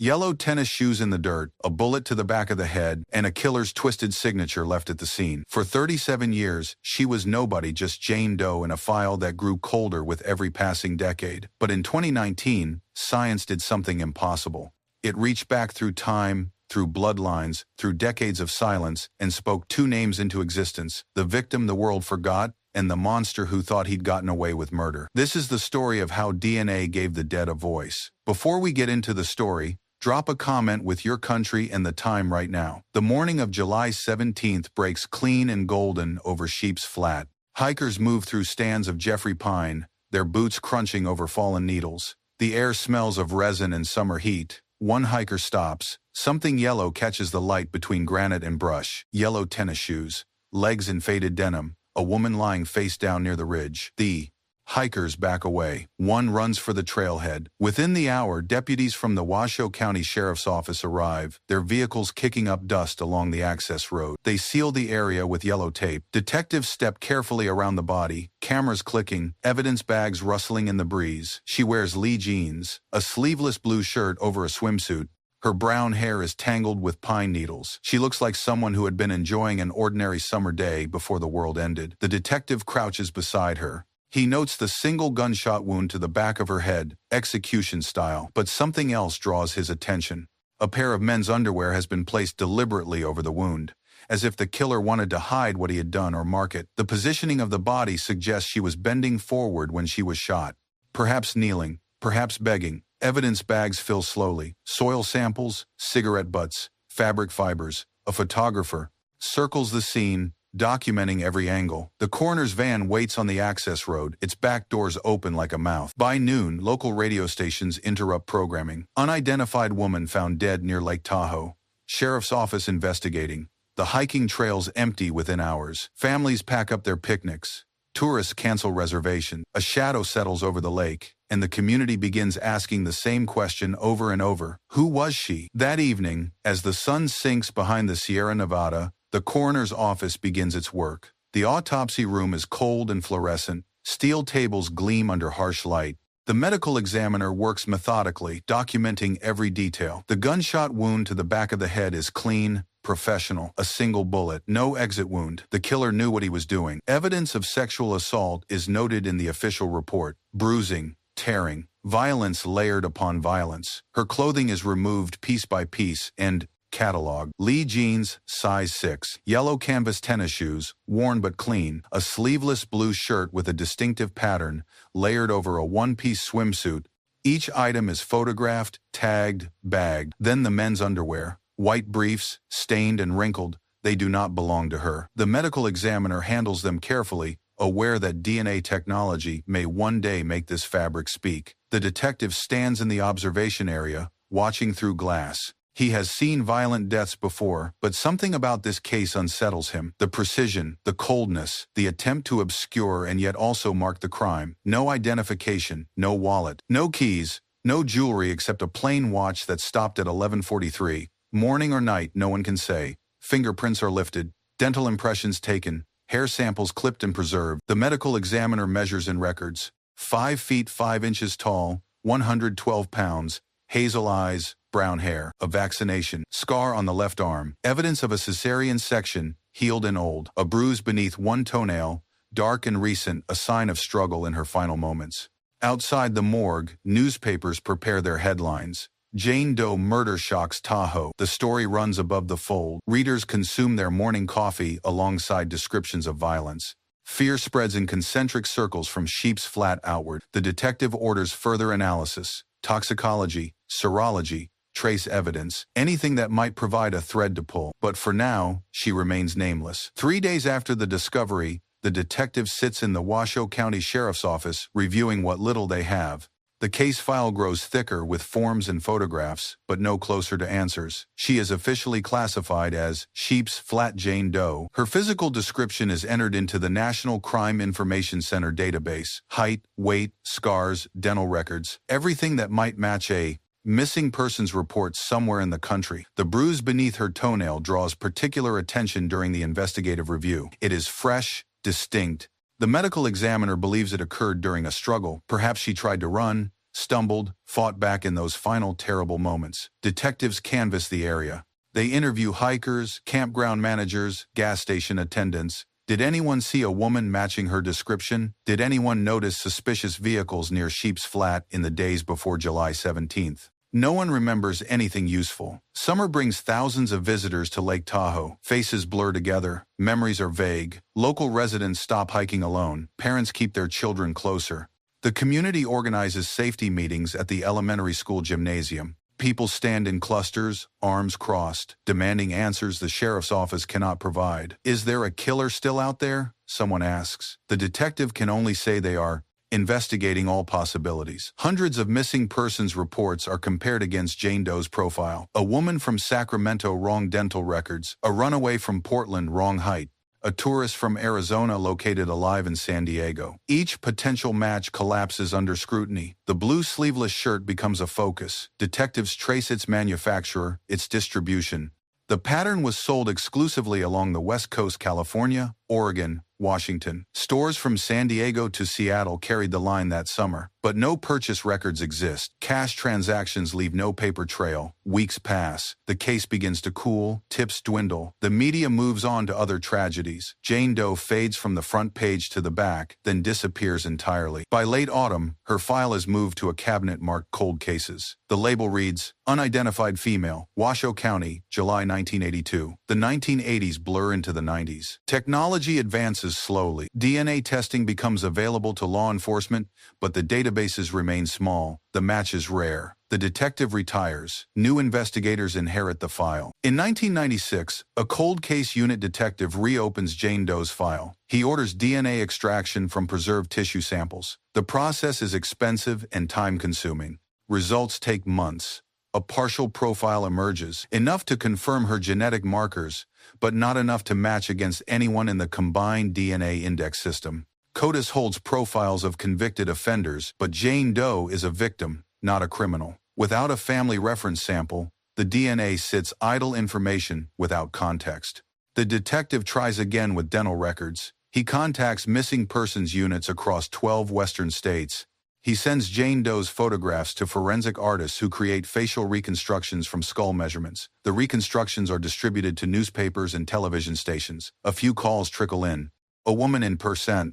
Yellow tennis shoes in the dirt, a bullet to the back of the head, and a killer's twisted signature left at the scene. For 37 years, she was nobody, just Jane Doe in a file that grew colder with every passing decade. But in 2019, science did something impossible. It reached back through time, through bloodlines, through decades of silence, and spoke two names into existence: the victim the world forgot, and the monster who thought he'd gotten away with murder. This is the story of how DNA gave the dead a voice. Before we get into the story, drop a comment with your country and the time right now. The morning of July 17th breaks clean and golden over Sheep's Flat. Hikers move through stands of Jeffrey pine, their boots crunching over fallen needles. The air smells of resin and summer heat. One hiker stops. Something yellow catches the light between granite and brush. Yellow tennis shoes, legs in faded denim, a woman lying face down near the ridge. The hikers back away. One runs for the trailhead. Within the hour, deputies from the Washoe County Sheriff's Office arrive, their vehicles kicking up dust along the access road. They seal the area with yellow tape. Detectives step carefully around the body, cameras clicking, evidence bags rustling in the breeze. She wears Lee jeans, a sleeveless blue shirt over a swimsuit. Her brown hair is tangled with pine needles. She looks like someone who had been enjoying an ordinary summer day before the world ended. The detective crouches beside her. He notes the single gunshot wound to the back of her head, execution style, but something else draws his attention. A pair of men's underwear has been placed deliberately over the wound, as if the killer wanted to hide what he had done or mark it. The positioning of the body suggests she was bending forward when she was shot. Perhaps kneeling, perhaps begging. Evidence bags fill slowly. Soil samples, cigarette butts, fabric fibers. A photographer circles the scene, documenting every angle. The coroner's van waits on the access road, its back doors open like a mouth. By noon, local radio stations interrupt programming. Unidentified woman found dead near Lake Tahoe. Sheriff's office investigating. The hiking trails empty within hours. Families pack up their picnics. Tourists cancel reservations. A shadow settles over the lake, and the community begins asking the same question over and over. Who was she? That evening, as the sun sinks behind the Sierra Nevada, the coroner's office begins its work. The autopsy room is cold and fluorescent. Steel tables gleam under harsh light. The medical examiner works methodically, documenting every detail. The gunshot wound to the back of the head is clean, professional. A single bullet, no exit wound. The killer knew what he was doing. Evidence of sexual assault is noted in the official report. Bruising, tearing, violence layered upon violence. Her clothing is removed piece by piece and catalog. Lee jeans, size 6. Yellow canvas tennis shoes, worn but clean. A sleeveless blue shirt with a distinctive pattern, layered over a one-piece swimsuit. Each item is photographed, tagged, bagged. Then the men's underwear. White briefs, stained and wrinkled. They do not belong to her. The medical examiner handles them carefully, aware that DNA technology may one day make this fabric speak. The detective stands in the observation area, watching through glass. He has seen violent deaths before, but something about this case unsettles him. The precision, the coldness, the attempt to obscure and yet also mark the crime. No identification, no wallet, no keys, no jewelry except a plain watch that stopped at 11:43. Morning or night, no one can say. Fingerprints are lifted, dental impressions taken, hair samples clipped and preserved. The medical examiner measures and records. 5 feet 5 inches tall, 112 pounds, hazel eyes, brown hair. A vaccination. Scar on the left arm. Evidence of a cesarean section, healed and old. A bruise beneath one toenail, dark and recent, a sign of struggle in her final moments. Outside the morgue, newspapers prepare their headlines. Jane Doe murder shocks Tahoe. The story runs above the fold. Readers consume their morning coffee alongside descriptions of violence. Fear spreads in concentric circles from Sheep's Flat outward. The detective orders further analysis, toxicology, serology, trace evidence, anything that might provide a thread to pull. But for now, she remains nameless. 3 days after the discovery, the detective sits in the Washoe County Sheriff's Office, reviewing what little they have. The case file grows thicker with forms and photographs, but no closer to answers. She is officially classified as Sheep's Flat Jane Doe. Her physical description is entered into the National Crime Information Center database. Height, weight, scars, dental records, everything that might match a missing persons report somewhere in the country. The bruise beneath her toenail draws particular attention during the investigative review. It is fresh, distinct. The medical examiner believes it occurred during a struggle. Perhaps she tried to run, stumbled, fought back in those final terrible moments. Detectives canvass the area. They interview hikers, campground managers, gas station attendants. Did anyone see a woman matching her description? Did anyone notice suspicious vehicles near Sheep's Flat in the days before July 17th? No one remembers anything useful. Summer brings thousands of visitors to Lake Tahoe. Faces blur together. Memories are vague. Local residents stop hiking alone. Parents keep their children closer. The community organizes safety meetings at the elementary school gymnasium. People stand in clusters, arms crossed, demanding answers the sheriff's office cannot provide. Is there a killer still out there? Someone asks. The detective can only say they are investigating all possibilities. Hundreds of missing persons reports are compared against Jane Doe's profile. A woman from Sacramento, wrong dental records. A runaway from Portland, wrong height. A tourist from Arizona located alive in San Diego. Each potential match collapses under scrutiny. The blue sleeveless shirt becomes a focus. Detectives trace its manufacturer, its distribution. The pattern was sold exclusively along the West Coast, California, Oregon, Washington. Stores from San Diego to Seattle carried the line that summer, but no purchase records exist. Cash transactions leave no paper trail. Weeks pass. The case begins to cool. Tips dwindle. The media moves on to other tragedies. Jane Doe fades from the front page to the back, then disappears entirely. By late autumn, her file is moved to a cabinet marked cold cases. The label reads, Unidentified female, Washoe County, July 1982. The 1980s blur into the 90s. Technology advances slowly. DNA testing becomes available to law enforcement, but the databases remain small. The match is rare. The detective retires. New investigators inherit the file. In 1996, a cold case unit detective reopens Jane Doe's file. He orders DNA extraction from preserved tissue samples. The process is expensive and time-consuming. Results take months. A partial profile emerges, enough to confirm her genetic markers, but not enough to match against anyone in the combined DNA index system. CODIS holds profiles of convicted offenders, but Jane Doe is a victim, not a criminal. Without a family reference sample, the DNA sits idle information without context. The detective tries again with dental records. He contacts missing persons units across 12 western states. He sends Jane Doe's photographs to forensic artists who create facial reconstructions from skull measurements. The reconstructions are distributed to newspapers and television stations. A few calls trickle in. A woman in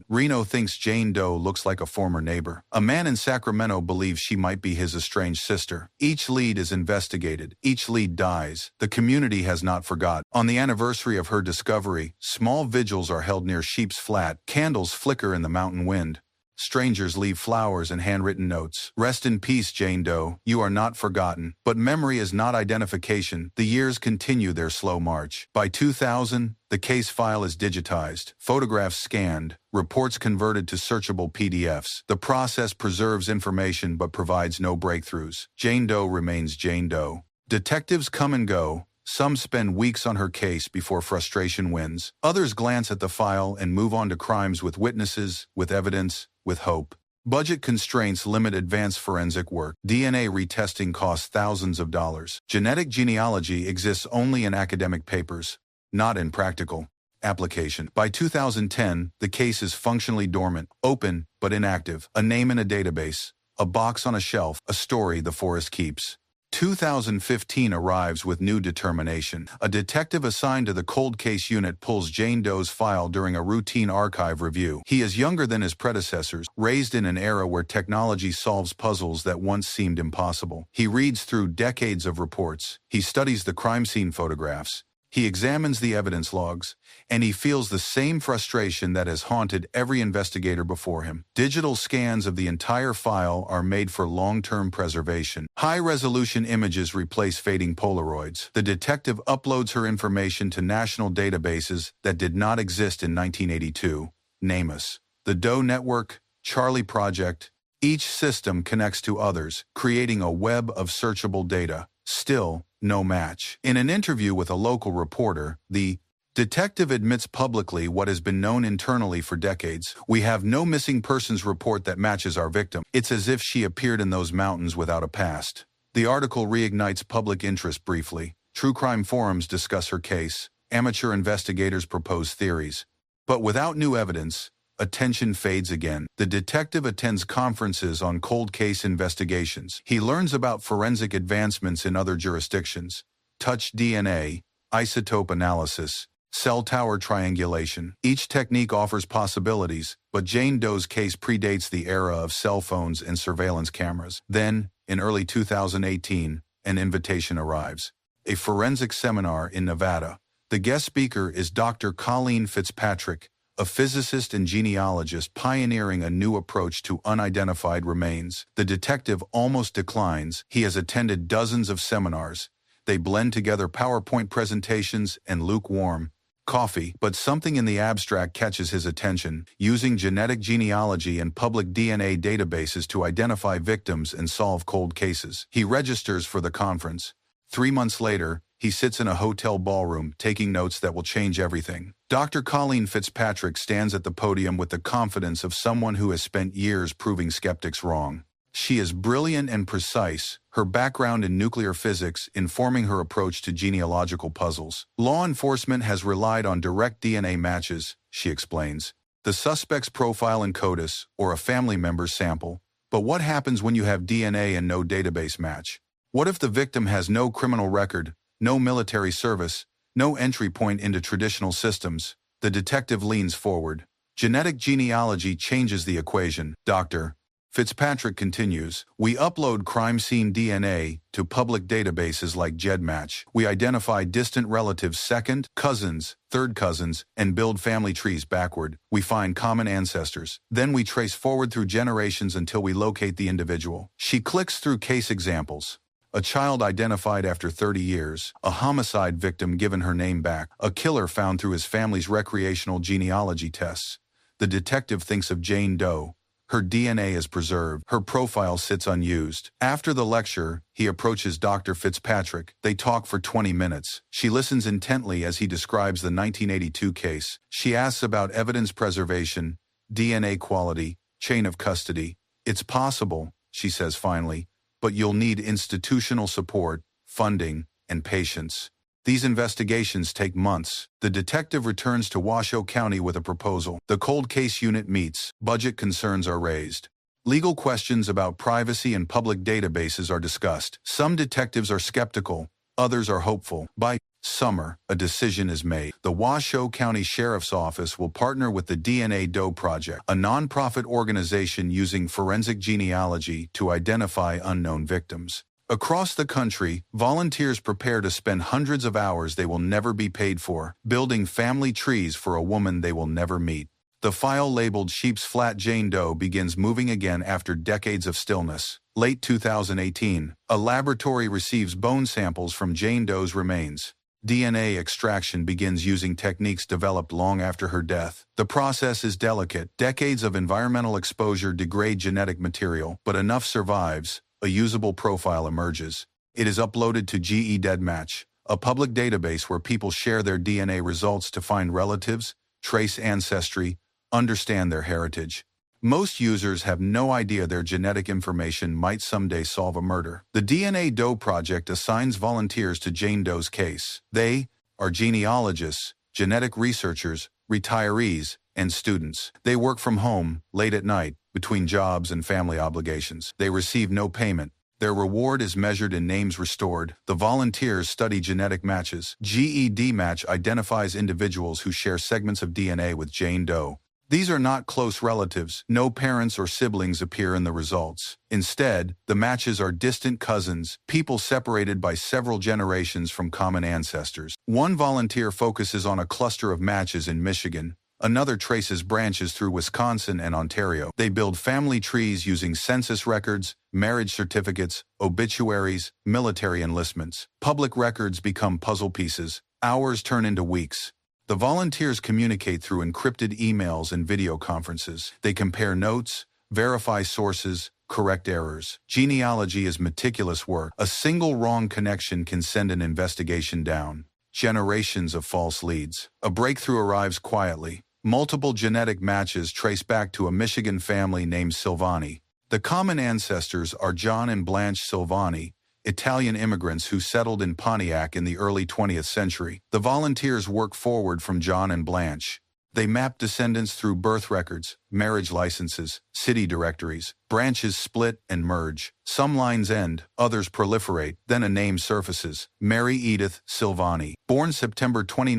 Reno thinks Jane Doe looks like a former neighbor. A man in Sacramento believes she might be his estranged sister. Each lead is investigated. Each lead dies. The community has not forgotten. On the anniversary of her discovery, small vigils are held near Sheep's Flat. Candles flicker in the mountain wind. Strangers leave flowers and handwritten notes. Rest in peace, Jane Doe. You are not forgotten. But memory is not identification. The years continue their slow march. By 2000, the case file is digitized, photographs scanned, reports converted to searchable PDFs. The process preserves information but provides no breakthroughs. Jane Doe remains Jane Doe. Detectives come and go. Some spend weeks on her case before frustration wins. Others glance at the file and move on to crimes with witnesses, with evidence, with hope. Budget constraints limit advanced forensic work. DNA retesting costs thousands of dollars. Genetic genealogy exists only in academic papers, not in practical application. By 2010, the case is functionally dormant, open but inactive, a name in a database, a box on a shelf, a story the forest keeps. 2015 arrives with new determination. A detective assigned to the cold case unit pulls Jane Doe's file during a routine archive review. He is younger than his predecessors, raised in an era where technology solves puzzles that once seemed impossible. He reads through decades of reports. He studies the crime scene photographs. He examines the evidence logs, and he feels the same frustration that has haunted every investigator before him. Digital scans of the entire file are made for long-term preservation. High-resolution images replace fading Polaroids. The detective uploads her information to national databases that did not exist in 1982. NamUs, the Doe Network, Charlie Project. Each system connects to others, creating a web of searchable data. Still, no match. In an interview with a local reporter, the detective admits publicly what has been known internally for decades. We have no missing persons report that matches our victim. It's as if she appeared in those mountains without a past. The article reignites public interest briefly. True crime forums discuss her case. Amateur investigators propose theories. But without new evidence, attention fades again. The detective attends conferences on cold case investigations. He learns about forensic advancements in other jurisdictions: touch DNA, isotope analysis, cell tower triangulation. Each technique offers possibilities, but Jane Doe's case predates the era of cell phones and surveillance cameras. Then, in early 2018, an invitation arrives: a forensic seminar in Nevada. The guest speaker is Dr. Colleen Fitzpatrick, a physicist and genealogist pioneering a new approach to unidentified remains. The detective almost declines. He has attended dozens of seminars. They blend together PowerPoint presentations and lukewarm coffee, but something in the abstract catches his attention: using genetic genealogy and public DNA databases to identify victims and solve cold cases. He registers for the conference. 3 months later, he sits in a hotel ballroom, taking notes that will change everything. Dr. Colleen Fitzpatrick stands at the podium with the confidence of someone who has spent years proving skeptics wrong. She is brilliant and precise, her background in nuclear physics informing her approach to genealogical puzzles. Law enforcement has relied on direct DNA matches, she explains. The suspect's profile in CODIS, or a family member's sample. But what happens when you have DNA and no database match? What if the victim has no criminal record, no military service, no entry point into traditional systems? The detective leans forward. Genetic genealogy changes the equation, Dr. Fitzpatrick continues. We upload crime scene DNA to public databases like GEDmatch. We identify distant relatives, second cousins, third cousins, and build family trees backward. We find common ancestors. Then we trace forward through generations until we locate the individual. She clicks through case examples. A child identified after 30 years, a homicide victim given her name back, a killer found through his family's recreational genealogy tests. The detective thinks of Jane Doe. Her DNA is preserved. Her profile sits unused. After the lecture, he approaches Dr. Fitzpatrick. They talk for 20 minutes. She listens intently as he describes the 1982 case. She asks about evidence preservation, DNA quality, chain of custody. It's possible, she says finally, but you'll need institutional support, funding, and patience. These investigations take months. The detective returns to Washoe County with a proposal. The cold case unit meets. Budget concerns are raised. Legal questions about privacy and public databases are discussed. Some detectives are skeptical, others are hopeful. By summer, a decision is made. The Washoe County Sheriff's Office will partner with the DNA Doe Project, a nonprofit organization using forensic genealogy to identify unknown victims. Across the country, volunteers prepare to spend hundreds of hours they will never be paid for, building family trees for a woman they will never meet. The file labeled Sheep's Flat Jane Doe begins moving again after decades of stillness. Late 2018, a laboratory receives bone samples from Jane Doe's remains. DNA extraction begins using techniques developed long after her death. The process is delicate. Decades of environmental exposure degrade genetic material, but enough survives. A usable profile emerges. It is uploaded to GEDmatch, a public database where people share their DNA results to find relatives, trace ancestry, understand their heritage. Most users have no idea their genetic information might someday solve a murder. The DNA Doe Project assigns volunteers to Jane Doe's case. They are genealogists, genetic researchers, retirees, and students. They work from home, late at night, between jobs and family obligations. They receive no payment. Their reward is measured in names restored. The volunteers study genetic matches. GEDmatch identifies individuals who share segments of DNA with Jane Doe. These are not close relatives. No parents or siblings appear in the results. Instead, the matches are distant cousins, people separated by several generations from common ancestors. One volunteer focuses on a cluster of matches in Michigan. Another traces branches through Wisconsin and Ontario. They build family trees using census records, marriage certificates, obituaries, military enlistments. Public records become puzzle pieces. Hours turn into weeks. The volunteers communicate through encrypted emails and video conferences. They compare notes, verify sources, correct errors. Genealogy is meticulous work. A single wrong connection can send an investigation down. Generations of false leads. A breakthrough arrives quietly. Multiple genetic matches trace back to a Michigan family named Silvani. The common ancestors are John and Blanche Silvani, Italian immigrants who settled in Pontiac in the early 20th century. The volunteers work forward from John and Blanche. They map descendants through birth records, marriage licenses, city directories. Branches split and merge. Some lines end, others proliferate, then a name surfaces. Mary Edith Silvani. Born September 29,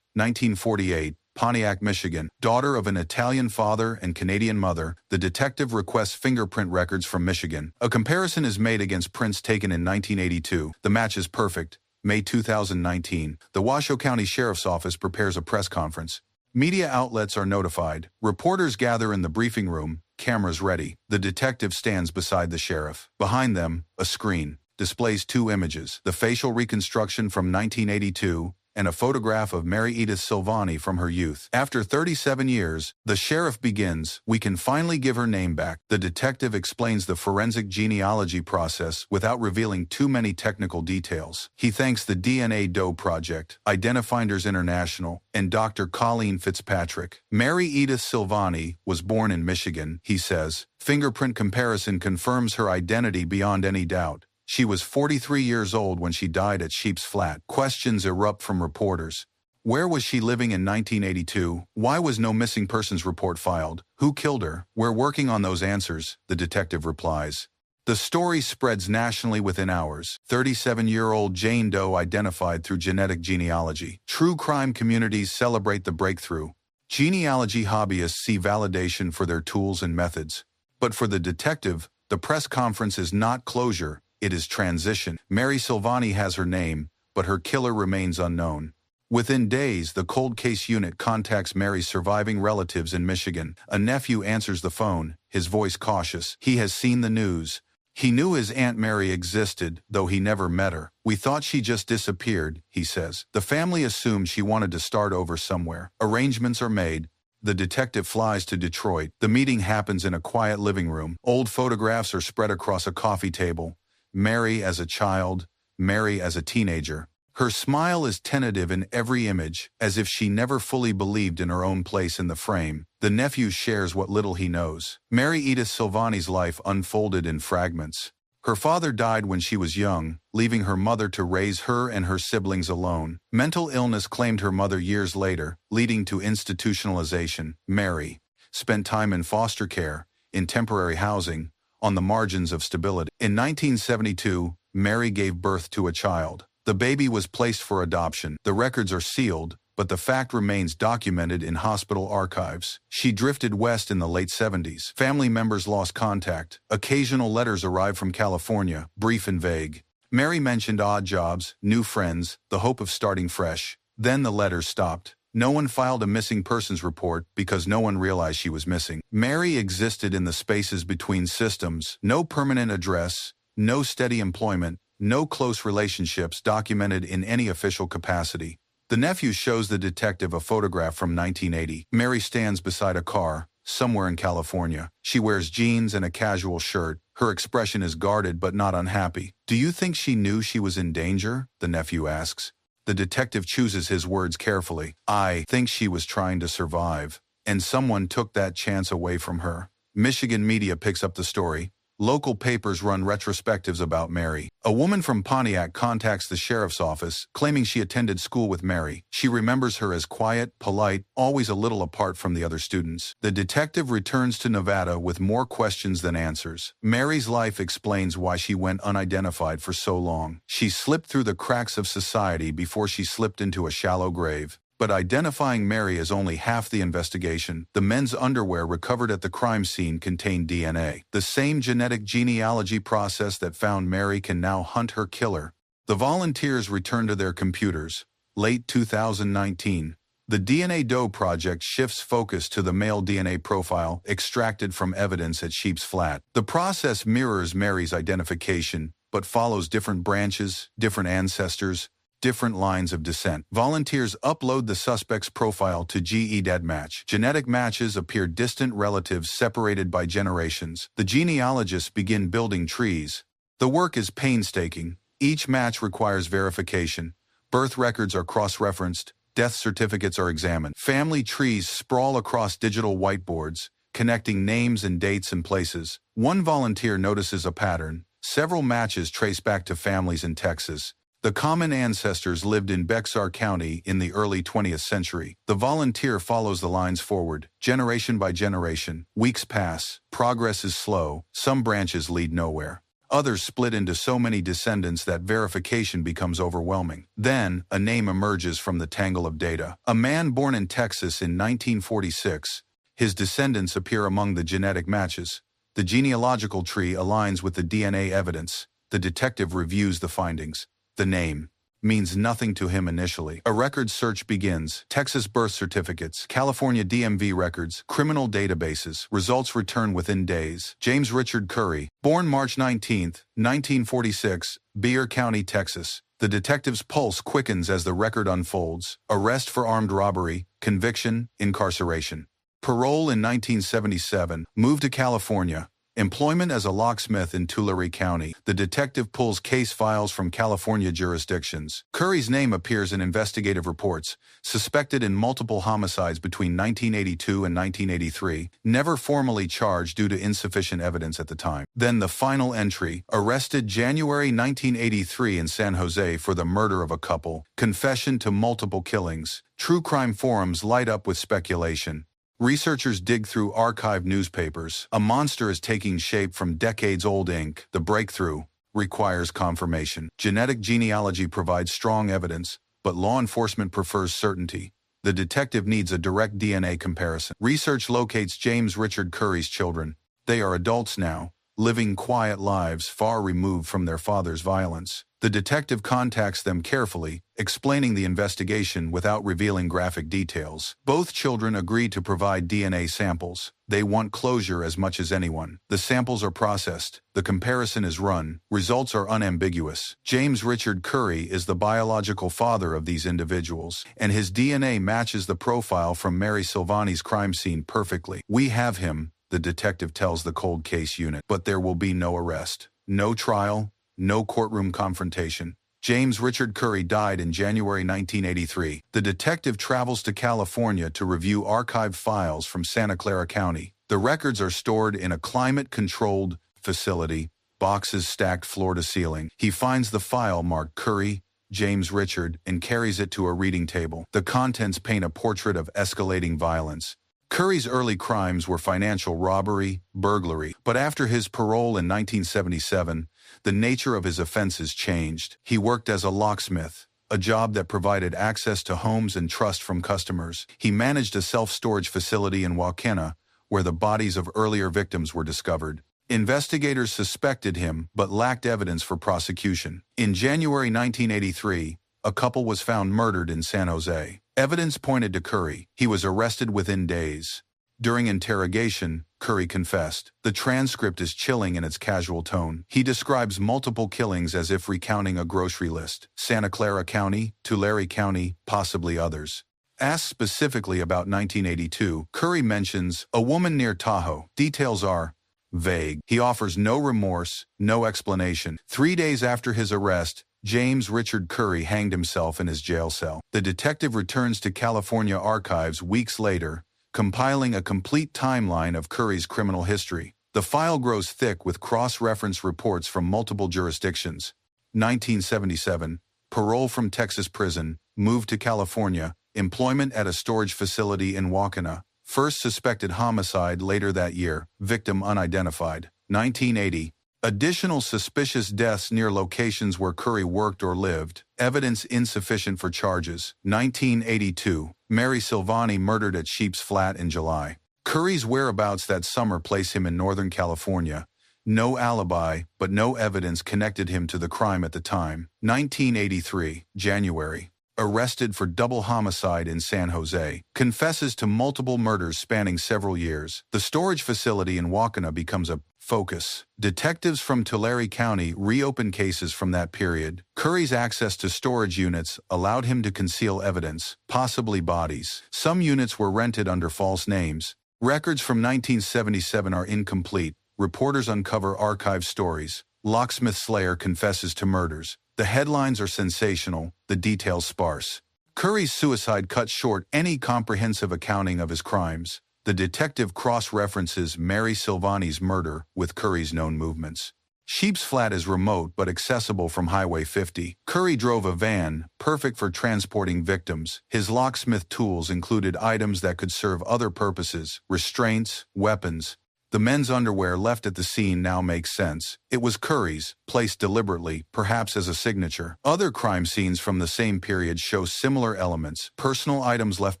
1948, Pontiac, Michigan. Daughter of an Italian father and Canadian mother, the detective requests fingerprint records from Michigan. A comparison is made against prints taken in 1982. The match is perfect. May 2019. The Washoe County Sheriff's Office prepares a press conference. Media outlets are notified. Reporters gather in the briefing room, cameras ready. The detective stands beside the sheriff. Behind them, a screen displays two images, the facial reconstruction from 1982 and a photograph of Mary Edith Silvani from her youth. After 37 years, the sheriff begins, "We can finally give her name back." The detective explains the forensic genealogy process without revealing too many technical details. He thanks the DNA Doe Project, Identifinders International, and Dr. Colleen Fitzpatrick. Mary Edith Silvani was born in Michigan, he says. Fingerprint comparison confirms her identity beyond any doubt. She was 43 years old when she died at Sheep's Flat. Questions erupt from reporters. Where was she living in 1982? Why was no missing persons report filed? Who killed her? We're working on those answers, the detective replies. The story spreads nationally within hours. 37-year-old Jane Doe identified through genetic genealogy. True crime communities celebrate the breakthrough. Genealogy hobbyists see validation for their tools and methods. But for the detective, the press conference is not closure. It is transition. Mary Silvani has her name, but her killer remains unknown. Within days, the cold case unit contacts Mary's surviving relatives in Michigan. A nephew answers the phone, his voice cautious. He has seen the news. He knew his Aunt Mary existed, though he never met her. "We thought she just disappeared," he says. The family assumed she wanted to start over somewhere. Arrangements are made. The detective flies to Detroit. The meeting happens in a quiet living room. Old photographs are spread across a coffee table. Mary as a child, Mary as a teenager. Her smile is tentative in every image, as if she never fully believed in her own place in the frame. The nephew shares what little he knows. Mary Edith Silvani's life unfolded in fragments. Her father died when she was young, leaving her mother to raise her and her siblings alone. Mental illness claimed her mother years later, leading to institutionalization. Mary spent time in foster care, in temporary housing, on the margins of stability. In 1972, Mary gave birth to a child. The baby was placed for adoption. The records are sealed, but the fact remains documented in hospital archives. She drifted west in the late 70s. Family members lost contact. Occasional letters arrived from California, brief and vague. Mary mentioned odd jobs, new friends, the hope of starting fresh. Then the letters stopped. No one filed a missing persons report because no one realized she was missing. Mary existed in the spaces between systems. No permanent address, no steady employment, no close relationships documented in any official capacity. The nephew shows the detective a photograph from 1980. Mary stands beside a car, somewhere in California. She wears jeans and a casual shirt. Her expression is guarded but not unhappy. "Do you think she knew she was in danger?" the nephew asks. The detective chooses his words carefully. "I think she was trying to survive, and someone took that chance away from her." Michigan media picks up the story. Local papers run retrospectives about Mary. A woman from Pontiac contacts the sheriff's office, claiming she attended school with Mary. She remembers her as quiet, polite, always a little apart from the other students. The detective returns to Nevada with more questions than answers. Mary's life explains why she went unidentified for so long. She slipped through the cracks of society before she slipped into a shallow grave. But identifying Mary is only half the investigation. The men's underwear recovered at the crime scene contained DNA. The same genetic genealogy process that found Mary can now hunt her killer. The volunteers return to their computers. Late 2019. The DNA Doe Project shifts focus to the male DNA profile extracted from evidence at Sheep's Flat. The process mirrors Mary's identification, but follows different branches, different ancestors, different lines of descent. Volunteers upload the suspect's profile to GEDmatch. Genetic matches appear distant relatives separated by generations. The genealogists begin building trees. The work is painstaking. Each match requires verification. Birth records are cross-referenced. Death certificates are examined. Family trees sprawl across digital whiteboards, connecting names and dates and places. One volunteer notices a pattern. Several matches trace back to families in Texas. The common ancestors lived in Bexar County in the early 20th century. The volunteer follows the lines forward, generation by generation. Weeks pass, progress is slow, some branches lead nowhere. Others split into so many descendants that verification becomes overwhelming. Then, a name emerges from the tangle of data. A man born in Texas in 1946. His descendants appear among the genetic matches. The genealogical tree aligns with the DNA evidence. The detective reviews the findings. The name means nothing to him initially. A record search begins. Texas birth certificates, California DMV records, criminal databases. Results return within days. James Richard Curry, born March 19, 1946, Beer County, Texas. The detective's pulse quickens as the record unfolds. Arrest for armed robbery, conviction, incarceration. Parole in 1977, moved to California. Employment as a locksmith in Tulare County. The detective pulls case files from California jurisdictions. Curry's name appears in investigative reports, suspected in multiple homicides between 1982 and 1983, never formally charged due to insufficient evidence at the time. Then the final entry, arrested January 1983 in San Jose for the murder of a couple, confession to multiple killings. True crime forums light up with speculation. Researchers dig through archived newspapers. A monster is taking shape from decades-old ink. The breakthrough requires confirmation. Genetic genealogy provides strong evidence, but law enforcement prefers certainty. The detective needs a direct DNA comparison. Research locates James Richard Curry's children. They are adults now, living quiet lives far removed from their father's violence. The detective contacts them carefully, explaining the investigation without revealing graphic details. Both children agree to provide DNA samples. They want closure as much as anyone. The samples are processed. The comparison is run. Results are unambiguous. James Richard Curry is the biological father of these individuals, and his DNA matches the profile from Mary Silvani's crime scene perfectly. We have him, the detective tells the cold case unit, but there will be no arrest, no trial, no courtroom confrontation. James Richard Curry died in January 1983. The detective travels to California to review archived files from Santa Clara County. The records are stored in a climate-controlled facility, boxes stacked floor to ceiling. He finds the file marked Curry, James Richard, and carries it to a reading table. The contents paint a portrait of escalating violence. Curry's early crimes were financial robbery, burglary, but after his parole in 1977, the nature of his offenses changed. He worked as a locksmith, a job that provided access to homes and trust from customers. He managed a self-storage facility in Waukena, where the bodies of earlier victims were discovered. Investigators suspected him, but lacked evidence for prosecution. In January 1983, a couple was found murdered in San Jose. Evidence pointed to Curry. He was arrested within days. During interrogation, Curry confessed. The transcript is chilling in its casual tone. He describes multiple killings as if recounting a grocery list. Santa Clara County, Tulare County, possibly others. Asked specifically about 1982, Curry mentions a woman near Tahoe. Details are vague. He offers no remorse, no explanation. 3 days after his arrest, James Richard Curry hanged himself in his jail cell. The detective returns to California archives weeks later, compiling a complete timeline of Curry's criminal history. The file grows thick with cross-reference reports from multiple jurisdictions. 1977, parole from Texas prison, moved to California, employment at a storage facility in Waukena, first suspected homicide later that year, victim unidentified. 1980, additional suspicious deaths near locations where Curry worked or lived, evidence insufficient for charges. 1982, Mary Silvani murdered at Sheep's Flat in July. Curry's whereabouts that summer place him in Northern California. No alibi, but no evidence connected him to the crime at the time. 1983, January. Arrested for double homicide in San Jose. Confesses to multiple murders spanning several years. The storage facility in Waukena becomes a focus. Detectives from Tulare County reopen cases from that period. Curry's access to storage units allowed him to conceal evidence, possibly bodies. Some units were rented under false names. Records from 1977 are incomplete. Reporters uncover archive stories. Locksmith Slayer confesses to murders. The headlines are sensational, the details sparse. Curry's suicide cut short any comprehensive accounting of his crimes. The detective cross-references Mary Silvani's murder with Curry's known movements. Sheep's Flat is remote but accessible from Highway 50. Curry drove a van, perfect for transporting victims. His locksmith tools included items that could serve other purposes: restraints, weapons. The men's underwear left at the scene now makes sense. It was Curry's, placed deliberately, perhaps as a signature. Other crime scenes from the same period show similar elements: personal items left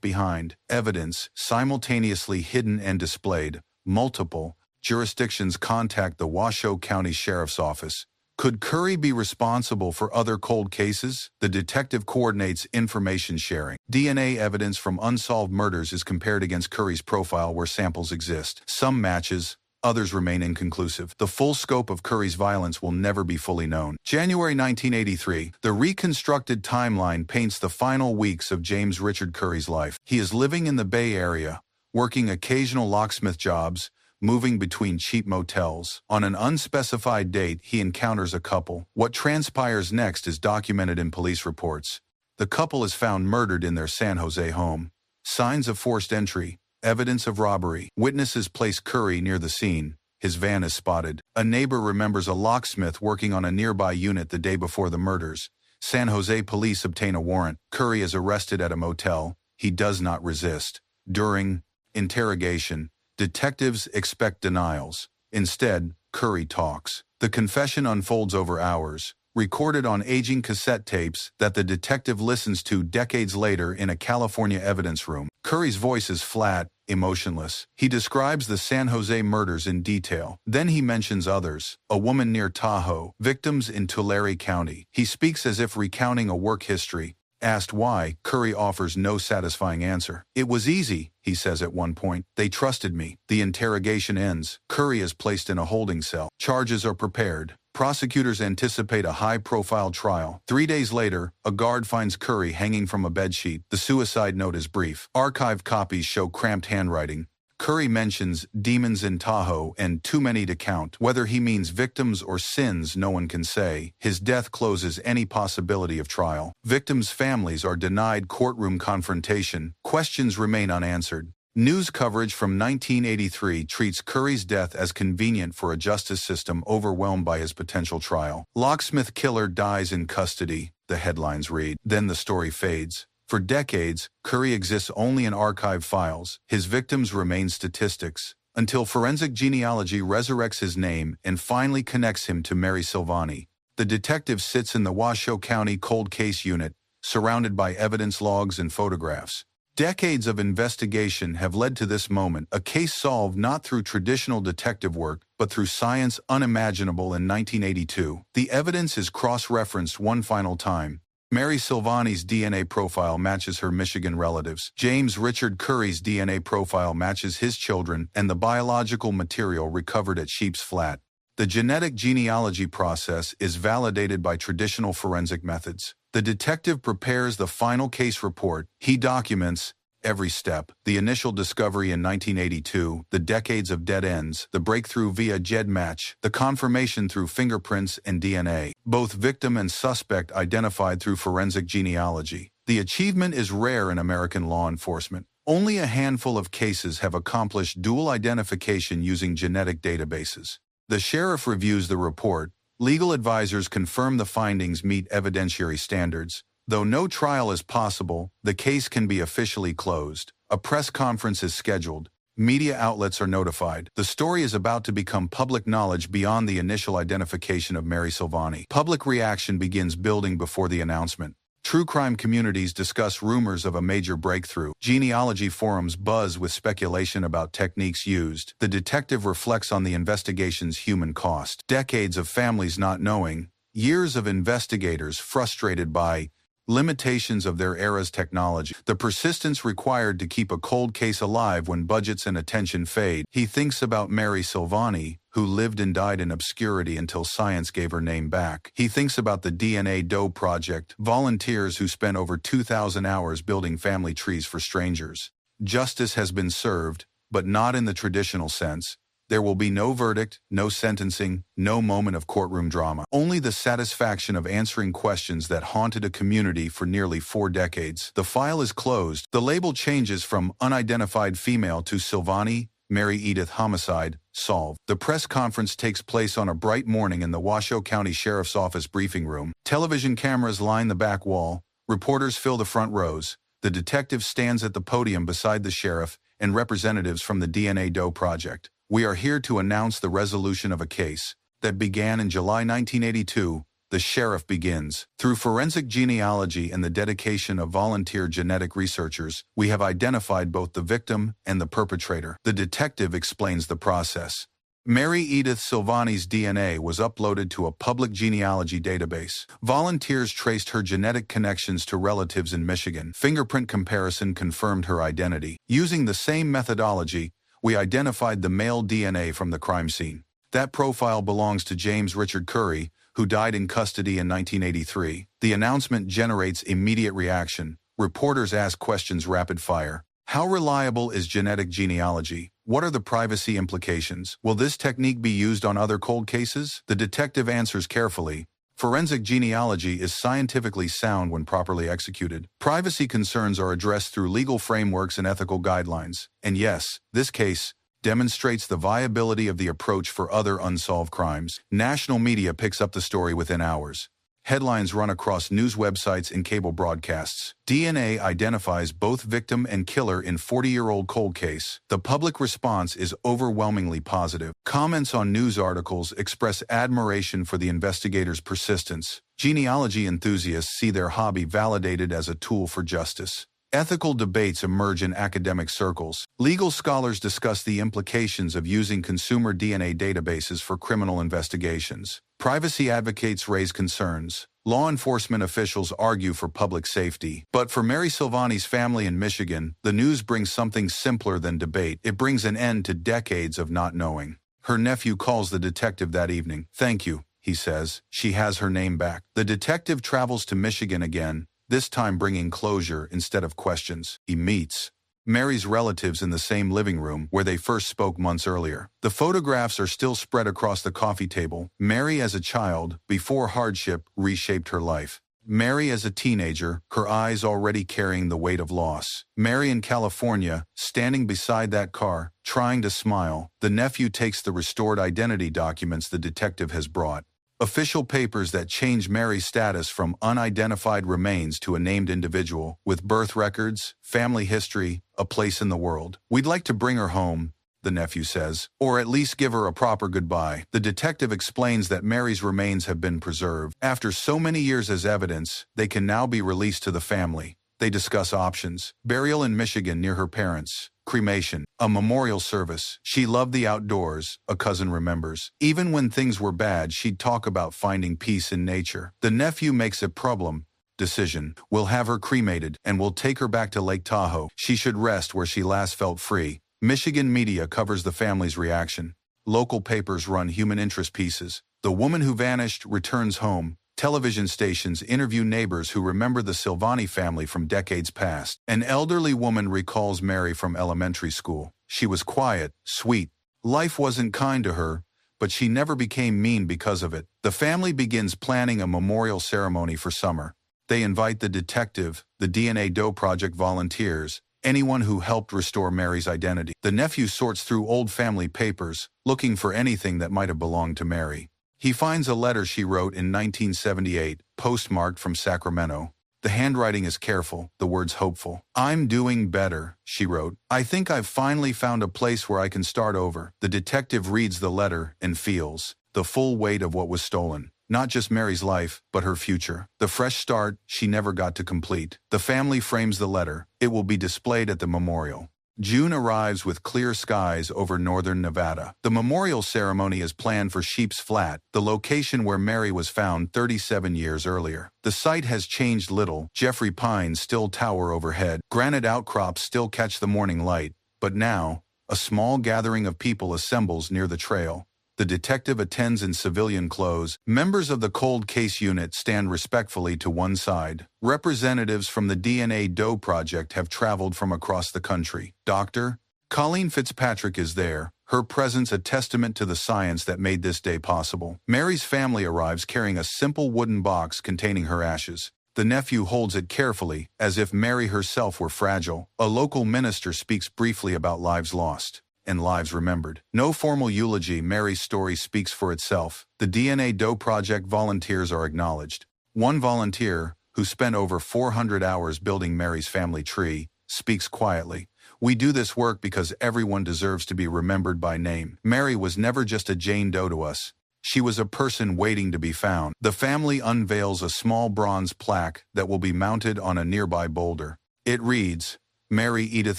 behind, evidence simultaneously hidden and displayed. Multiple jurisdictions contact the Washoe County Sheriff's Office. Could Curry be responsible for other cold cases? The detective coordinates information sharing. DNA evidence from unsolved murders is compared against Curry's profile where samples exist. Some matches, others remain inconclusive. The full scope of Curry's violence will never be fully known. January 1983, the reconstructed timeline paints the final weeks of James Richard Curry's life. He is living in the Bay Area, working occasional locksmith jobs, moving between cheap motels. On an unspecified date, he encounters a couple. What transpires next is documented in police reports. The couple is found murdered in their San Jose home. Signs of forced entry, evidence of robbery. Witnesses place Curry near the scene. His van is spotted. A neighbor remembers a locksmith working on a nearby unit the day before the murders. San Jose police obtain a warrant. Curry is arrested at a motel. He does not resist. During interrogation, detectives expect denials. Instead, Curry talks. The confession unfolds over hours, recorded on aging cassette tapes that the detective listens to decades later in a California evidence room. Curry's voice is flat, emotionless. He describes the San Jose murders in detail. Then he mentions others: a woman near Tahoe, victims in Tulare County. He speaks as if recounting a work history. Asked why, Curry offers no satisfying answer. "It was easy," he says at one point. "They trusted me." The interrogation ends. Curry is placed in a holding cell. Charges are prepared. Prosecutors anticipate a high-profile trial. 3 days later, a guard finds Curry hanging from a bedsheet. The suicide note is brief. Archived copies show cramped handwriting. Curry mentions demons in Tahoe and too many to count. Whether he means victims or sins, no one can say. His death closes any possibility of trial. Victims' families are denied courtroom confrontation. Questions remain unanswered. News coverage from 1983 treats Curry's death as convenient for a justice system overwhelmed by his potential trial. "Locksmith killer dies in custody," the headlines read. Then the story fades. For decades, Curry exists only in archive files. His victims remain statistics, until forensic genealogy resurrects his name and finally connects him to Mary Silvani. The detective sits in the Washoe County Cold Case Unit, surrounded by evidence logs and photographs. Decades of investigation have led to this moment, a case solved not through traditional detective work, but through science unimaginable in 1982. The evidence is cross-referenced one final time. Mary Silvani's DNA profile matches her Michigan relatives. James Richard Curry's DNA profile matches his children and the biological material recovered at Sheep's Flat. The genetic genealogy process is validated by traditional forensic methods. The detective prepares the final case report. He documents every step: the initial discovery in 1982, the decades of dead ends, the breakthrough via GEDmatch, the confirmation through fingerprints and DNA, both victim and suspect identified through forensic genealogy. The achievement is rare in American law enforcement. Only a handful of cases have accomplished dual identification using genetic databases. The sheriff reviews the report. Legal advisors confirm the findings meet evidentiary standards. Though no trial is possible, the case can be officially closed. A press conference is scheduled. Media outlets are notified. The story is about to become public knowledge beyond the initial identification of Mary Silvani. Public reaction begins building before the announcement. True crime communities discuss rumors of a major breakthrough. Genealogy forums buzz with speculation about techniques used. The detective reflects on the investigation's human cost. Decades of families not knowing. Years of investigators frustrated by limitations of their era's technology. The persistence required to keep a cold case alive when budgets and attention fade. He thinks about Mary Silvani, who lived and died in obscurity until science gave her name back. He thinks about the DNA Doe Project, volunteers who spent over 2,000 hours building family trees for strangers. Justice has been served, but not in the traditional sense. There will be no verdict, no sentencing, no moment of courtroom drama. Only the satisfaction of answering questions that haunted a community for nearly 4 decades. The file is closed. The label changes from unidentified female to Silvani, Mary Edith homicide, solved. The press conference takes place on a bright morning in the Washoe County Sheriff's Office briefing room. Television cameras line the back wall. Reporters fill the front rows. The detective stands at the podium beside the sheriff and representatives from the DNA Doe Project. We are here to announce the resolution of a case that began in July 1982. The sheriff begins. Through forensic genealogy and the dedication of volunteer genetic researchers, we have identified both the victim and the perpetrator. The detective explains the process. Mary Edith Silvani's DNA was uploaded to a public genealogy database. Volunteers traced her genetic connections to relatives in Michigan. Fingerprint comparison confirmed her identity. Using the same methodology, we identified the male DNA from the crime scene. That profile belongs to James Richard Curry, who died in custody in 1983. The announcement generates immediate reaction. Reporters ask questions rapid fire. How reliable is genetic genealogy? What are the privacy implications? Will this technique be used on other cold cases? The detective answers carefully. Forensic genealogy is scientifically sound when properly executed. Privacy concerns are addressed through legal frameworks and ethical guidelines. And yes, this case demonstrates the viability of the approach for other unsolved crimes. National media picks up the story within hours. Headlines run across news websites and cable broadcasts. DNA identifies both victim and killer in 40-year-old cold case. The public response is overwhelmingly positive. Comments on news articles express admiration for the investigators' persistence. Genealogy enthusiasts see their hobby validated as a tool for justice. Ethical debates emerge in academic circles. Legal scholars discuss the implications of using consumer DNA databases for criminal investigations. Privacy advocates raise concerns. Law enforcement officials argue for public safety. But for Mary Silvani's family in Michigan, the news brings something simpler than debate. It brings an end to decades of not knowing. Her nephew calls the detective that evening. "Thank you," he says. She has her name back. The detective travels to Michigan again, this time bringing closure instead of questions. He meets Mary's relatives in the same living room where they first spoke months earlier. The photographs are still spread across the coffee table. Mary as a child, before hardship reshaped her life. Mary as a teenager, her eyes already carrying the weight of loss. Mary in California, standing beside that car, trying to smile. The nephew takes the restored identity documents the detective has brought. Official papers that change Mary's status from unidentified remains to a named individual, with birth records, family history, a place in the world. "We'd like to bring her home," the nephew says, "or at least give her a proper goodbye." The detective explains that Mary's remains have been preserved. After so many years as evidence, they can now be released to the family. They discuss options: burial in Michigan near her parents, cremation, a memorial service. She loved the outdoors, a cousin remembers. Even when things were bad, she'd talk about finding peace in nature. The nephew makes a problem decision. "We'll have her cremated, and we'll take her back to Lake Tahoe. She should rest where she last felt free." Michigan media covers the family's reaction. Local papers run human interest pieces. The woman who vanished returns home. Television stations interview neighbors who remember the Silvani family from decades past. An elderly woman recalls Mary from elementary school. She was quiet, sweet. Life wasn't kind to her, but she never became mean because of it. The family begins planning a memorial ceremony for summer. They invite the detective, the DNA Doe Project volunteers, anyone who helped restore Mary's identity. The nephew sorts through old family papers, looking for anything that might have belonged to Mary. He finds a letter she wrote in 1978, postmarked from Sacramento. The handwriting is careful, the words hopeful. "I'm doing better," she wrote. "I think I've finally found a place where I can start over." The detective reads the letter and feels the full weight of what was stolen. Not just Mary's life, but her future. The fresh start she never got to complete. The family frames the letter. It will be displayed at the memorial. June arrives with clear skies over northern Nevada. The memorial ceremony is planned for Sheep's Flat, the location where Mary was found 37 years earlier. The site has changed little. Jeffrey pines still tower overhead. Granite outcrops still catch the morning light. But now, a small gathering of people assembles near the trail. The detective attends in civilian clothes. Members of the cold case unit stand respectfully to one side. Representatives from the DNA Doe Project have traveled from across the country. Dr. Colleen Fitzpatrick is there, her presence a testament to the science that made this day possible. Mary's family arrives carrying a simple wooden box containing her ashes. The nephew holds it carefully, as if Mary herself were fragile. A local minister speaks briefly about lives lost. and lives remembered. No formal eulogy, Mary's story speaks for itself. The DNA Doe Project volunteers are acknowledged. One volunteer, who spent over 400 hours building Mary's family tree, speaks quietly. "We do this work because everyone deserves to be remembered by name. Mary was never just a Jane Doe to us. She was a person waiting to be found." The family unveils a small bronze plaque that will be mounted on a nearby boulder. It reads, "Mary Edith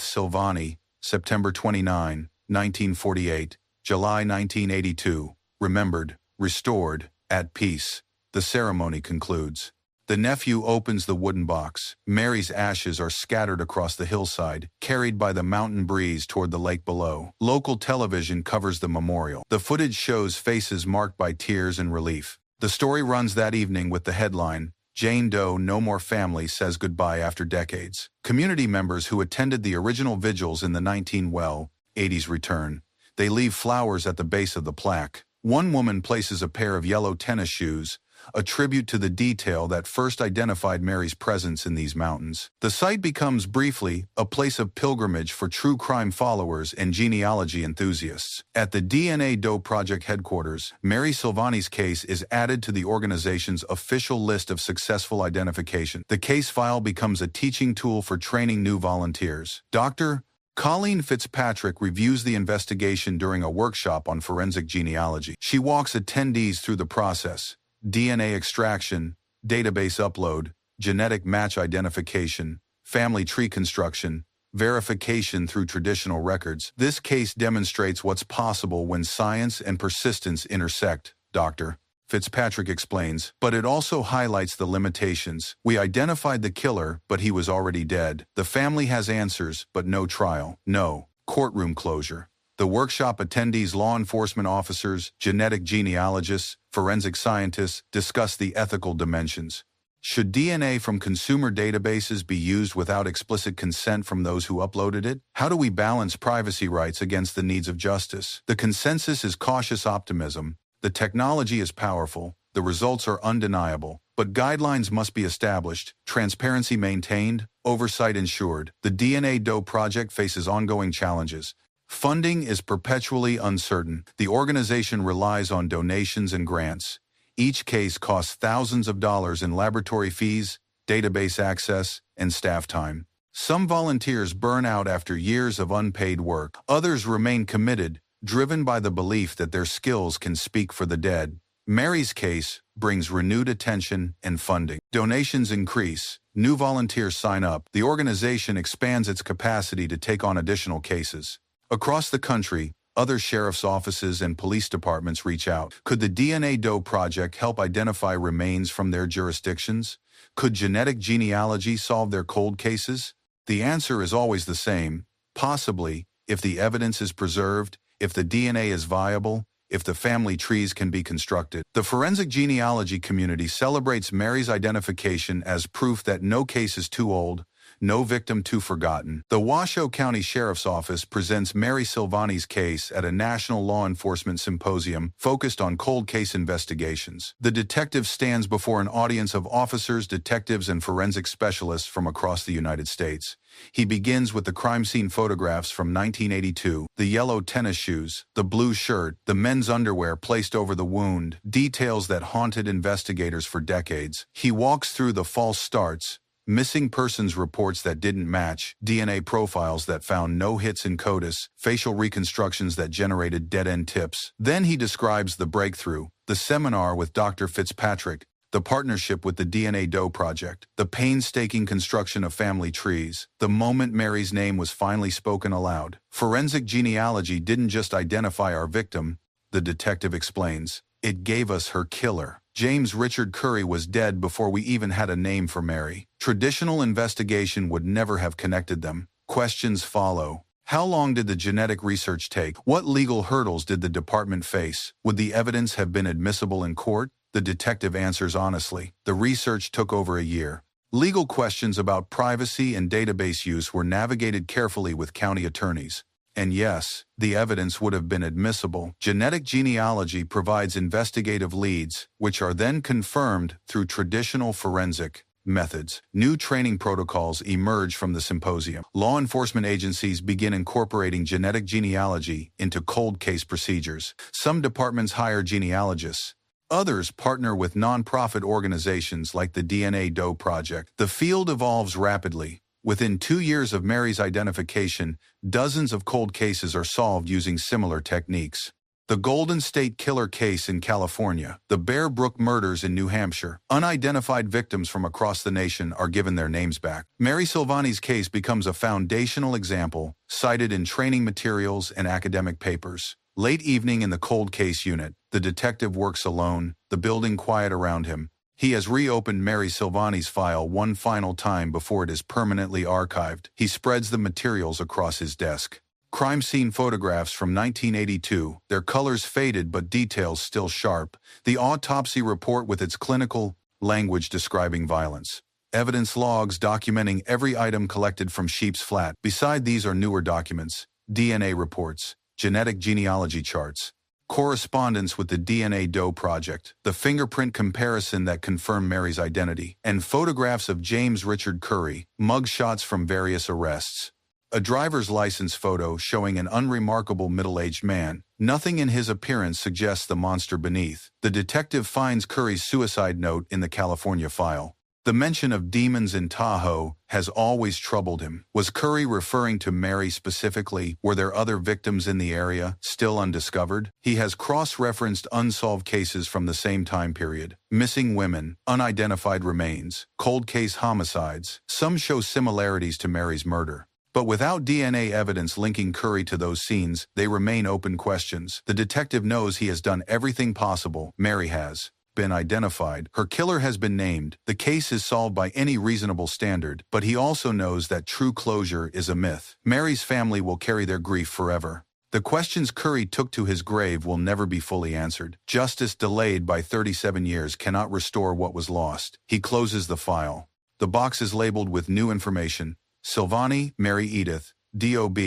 Silvani, September 29, 1948, July 1982, remembered, restored, at peace." The ceremony concludes. The nephew opens the wooden box. Mary's ashes are scattered across the hillside, carried by the mountain breeze toward the lake below. Local television covers the memorial. The footage shows faces marked by tears and relief. The story runs that evening with the headline, "Jane Doe, No More Family Says Goodbye After Decades." Community members who attended the original vigils in the 1980s return. They leave flowers at the base of the plaque. One woman places a pair of yellow tennis shoes, a tribute to the detail that first identified Mary's presence in these mountains. The site becomes briefly a place of pilgrimage for true crime followers and genealogy enthusiasts. At the DNA Doe Project headquarters, Mary Silvani's case is added to the organization's official list of successful identification. The case file becomes a teaching tool for training new volunteers. Dr. Colleen Fitzpatrick reviews the investigation during a workshop on forensic genealogy. She walks attendees through the process: DNA extraction, database upload, genetic match identification, family tree construction, verification through traditional records. "This case demonstrates what's possible when science and persistence intersect," Dr. Fitzpatrick explains, "but it also highlights the limitations. We identified the killer, but he was already dead. The family has answers, but no trial, no courtroom closure." The workshop attendees, law enforcement officers, genetic genealogists, forensic scientists, discuss the ethical dimensions. Should DNA from consumer databases be used without explicit consent from those who uploaded it? How do we balance privacy rights against the needs of justice? The consensus is cautious optimism. The technology is powerful, the results are undeniable, but guidelines must be established, transparency maintained, oversight ensured. The DNA Doe Project faces ongoing challenges. Funding is perpetually uncertain. The organization relies on donations and grants. Each case costs thousands of dollars in laboratory fees, database access, and staff time. Some volunteers burn out after years of unpaid work. Others remain committed, driven by the belief that their skills can speak for the dead. Mary's case brings renewed attention and funding. Donations increase. New volunteers sign up. The organization expands its capacity to take on additional cases. Across the country, other sheriff's offices and police departments reach out. Could the DNA Doe Project help identify remains from their jurisdictions? Could genetic genealogy solve their cold cases? The answer is always the same: possibly, if the evidence is preserved, if the DNA is viable, if the family trees can be constructed. The forensic genealogy community celebrates Mary's identification as proof that no case is too old, no victim too forgotten. The Washoe County Sheriff's Office presents Mary Silvani's case at a national law enforcement symposium focused on cold case investigations. The detective stands before an audience of officers, detectives, and forensic specialists from across the United States. He begins with the crime scene photographs from 1982, the yellow tennis shoes, the blue shirt, the men's underwear placed over the wound, details that haunted investigators for decades. He walks through the false starts, missing persons reports that didn't match, DNA profiles that found no hits in CODIS, facial reconstructions that generated dead-end tips. Then he describes the breakthrough, the seminar with Dr. Fitzpatrick, the partnership with the DNA Doe Project, the painstaking construction of family trees, the moment Mary's name was finally spoken aloud. Forensic genealogy didn't just identify our victim, the detective explains. It gave us her killer. James Richard Curry was dead before we even had a name for Mary. Traditional investigation would never have connected them. Questions follow. How long did the genetic research take? What legal hurdles did the department face? Would the evidence have been admissible in court? The detective answers honestly. The research took over a year. Legal questions about privacy and database use were navigated carefully with county attorneys. And yes, the evidence would have been admissible. Genetic genealogy provides investigative leads, which are then confirmed through traditional forensic methods. New training protocols emerge from the symposium. Law enforcement agencies begin incorporating genetic genealogy into cold case procedures. Some departments hire genealogists. Others partner with non-profit organizations like the DNA Doe Project. The field evolves rapidly. Within 2 years of Mary's identification, dozens of cold cases are solved using similar techniques. The Golden State Killer case in California, the Bear Brook murders in New Hampshire. Unidentified victims from across the nation are given their names back. Mary Silvani's case becomes a foundational example, cited in training materials and academic papers. Late evening in the cold case unit, the detective works alone, the building quiet around him. He has reopened Mary Silvani's file one final time before it is permanently archived. He spreads the materials across his desk. Crime scene photographs from 1982, their colors faded but details still sharp. The autopsy report with its clinical language describing violence. Evidence logs documenting every item collected from Sheep's Flat. Beside these are newer documents, DNA reports, genetic genealogy charts, correspondence with the DNA Doe Project, the fingerprint comparison that confirmed Mary's identity, and photographs of James Richard Curry, mugshots from various arrests. A driver's license photo showing an unremarkable middle-aged man. Nothing in his appearance suggests the monster beneath. The detective finds Curry's suicide note in the California file. The mention of demons in Tahoe has always troubled him. Was Curry referring to Mary specifically? Were there other victims in the area, still undiscovered? He has cross-referenced unsolved cases from the same time period. Missing women, unidentified remains, cold case homicides. Some show similarities to Mary's murder. But without DNA evidence linking Curry to those scenes, they remain open questions. The detective knows he has done everything possible. Mary has been identified. Her killer has been named. The case is solved by any reasonable standard, but he also knows that true closure is a myth. Mary's family will carry their grief forever. The questions Curry took to his grave will never be fully answered. Justice delayed by 37 years cannot restore what was lost. He closes the file. The box is labeled with new information. Silvani, Mary Edith, DOB,